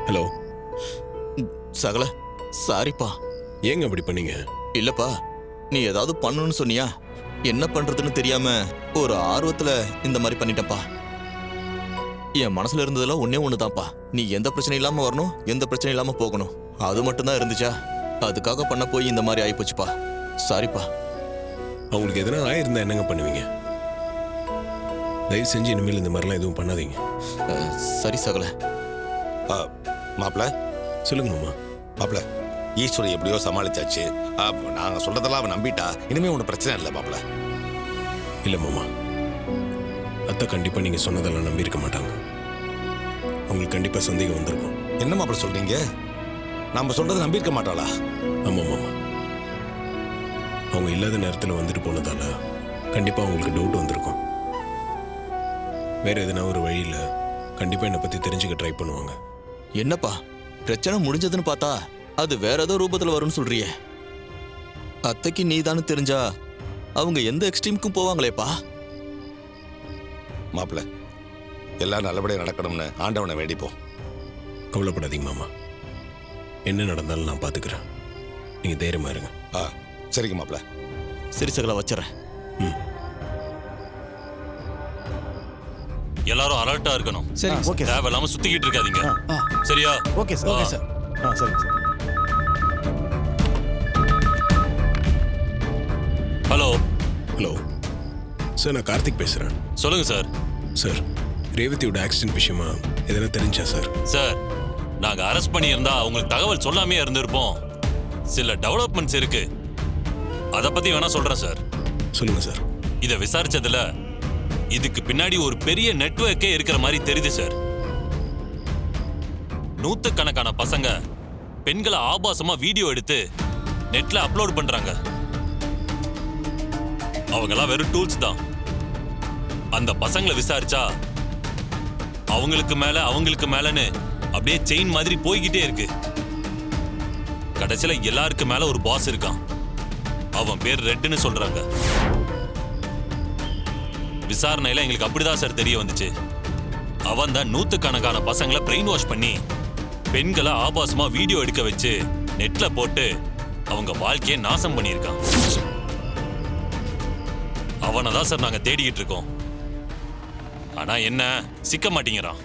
Hello. சகல சாரிப்பா. ஏங்க அப்படி பண்ணீங்க? இல்லப்பா, நீ ஏதாவது பண்ணணும்னு சொன்னியா, என்ன பண்றதுன்னு தெரியாம ஒரு ஆர்வத்துல இந்த மாதிரி பண்ணிட்டப்பா. என் மனசுல இருந்ததெல்லாம் ஒன்னே ஒண்ணுதான்ப்பா. நீ எந்த பிரச்சனை இல்லாம வரணும், எந்த பிரச்சனை இல்லாம போகணும், அது மட்டும்தான் இருந்துச்சா. அதுக்காக பண்ண போய் இந்த மாதிரி ஆயிப்போச்சுப்பா. சாரிப்பா. அவங்களுக்கு எதனா ஆயிருந்தா என்னங்க பண்ணுவீங்க? தயவு செஞ்சு இனிமேல் இந்த மாதிரிலாம் எதுவும் பண்ணாதீங்க. சரி சகல. மாப்பிள்ள சொல்லுங்க மாமா. மாப்பிள்ள, ஈஸ்வரி எப்படியோ சமாளிச்சாச்சு. நாங்க சொல்றதெல்லாம் அவன் நம்பிட்டா. இனிமே ஒன்றும் பிரச்சனை இல்லை மாப்பிள்ள. இல்லை மாமா, அத்தை கண்டிப்பாக நீங்கள் சொன்னதெல்லாம் நம்பி இருக்க மாட்டாங்க. அவங்களுக்கு கண்டிப்பாக சந்தேகம் வந்திருக்கும். என்ன மாப்பிள்ள சொல்றீங்க? நம்ம சொல்றதை நம்பியிருக்க மாட்டாளா? ஆமாம் மாமா, அவங்க இல்லாத நேரத்தில் வந்துட்டு போனதால கண்டிப்பாக அவங்களுக்கு டவுட் வந்திருக்கும். வேற எதனா ஒரு வழியில் கண்டிப்பாக என்னை பற்றி தெரிஞ்சுக்க ட்ரை பண்ணுவாங்க. என்னப்பா பிரச்சனை முடிஞ்சதுன்னு பார்த்தா அது வேற ஏதோ ரூபத்துல வரும்னு சொல்றியே. அத்தைக்கு நீதானு தெரிஞ்சா அவங்க எந்த எக்ஸ்ட்ரீமுக்கும் போவாங்களேப்பா. மாப்பிள்ள, எல்லாம் நல்லபடியாக நடக்கணும்னு ஆண்டவனை வேண்டிப்போம். கவலைப்படாதீங்க மாமா, என்ன நடந்தாலும் நான் பார்த்துக்கிறேன். நீங்கள் தைரியமாக இருங்க. சரிங்க மாப்பிள்ள. சரி சகல, வச்சுறேன். எல்லாரும் அலர்ட்டா இருக்கணும். சரி, ஓகே. தேவையில்லாம சுத்திக்கிட்டு இருக்காதீங்க. சரியா? Okay sir. Okay sir. சரிங்க சார். ஹலோ. ஹலோ சார், நான் கார்த்திக் பேசுகிறேன். சொல்லுங்க சார். சார், ரேவதியோட ஆக்சிடென்ட் விஷயமா எதனா தெரிஞ்சா சார்? சார், நாங்க அரெஸ்ட் பண்ணியிருந்தா உங்களுக்கு தகவல் சொல்லாமே இருந்திருப்போம். சில டெவலப்மெண்ட்ஸ் இருக்கு, அதை பத்தி வேணா சொல்றேன் சார். சொல்லுங்க சார். இதை விசாரிச்சதுல இதுக்கு பின்னாடி ஒரு பெரிய நெட்வொர்க்கே இருக்கிற மாதிரி தெரியுது சார். நூத்துக்கணக்கான பசங்க பெண்களை ஆபாசமா வீடியோ எடுத்து நெட்ல அப்லோட் பண்றாங்க. அவங்கெல்லாம் வெறும் டூல்ஸ் தான். அந்த பசங்களை விசாரிச்சா அவங்களுக்கு மேலன்னு அப்படியே செயின் மாதிரி போய்கிட்டே இருக்கு. கடைசியில எல்லாருக்கு மேல ஒரு பாஸ் இருக்கான். அவன் பேர் ரெட்னு சொல்றாங்க. விசாரணையில எங்களுக்கு அப்படிதான் சார் தெரிய வந்துச்சு. அவன் தான் நூத்துக்கணக்கான பசங்களை பிரெயின் வாஷ் பண்ணி பெண்களை ஆபாசமா வீடியோ எடுக்க வச்சு நெட்ல போட்டு அவங்க வாழ்க்கையை நாசம் பண்ணியிருக்கான். அவனை தான் சார் நாங்க தேடிக்கிட்டு இருக்கோம். ஆனா என்ன, சிக்க மாட்டேங்கிறான்.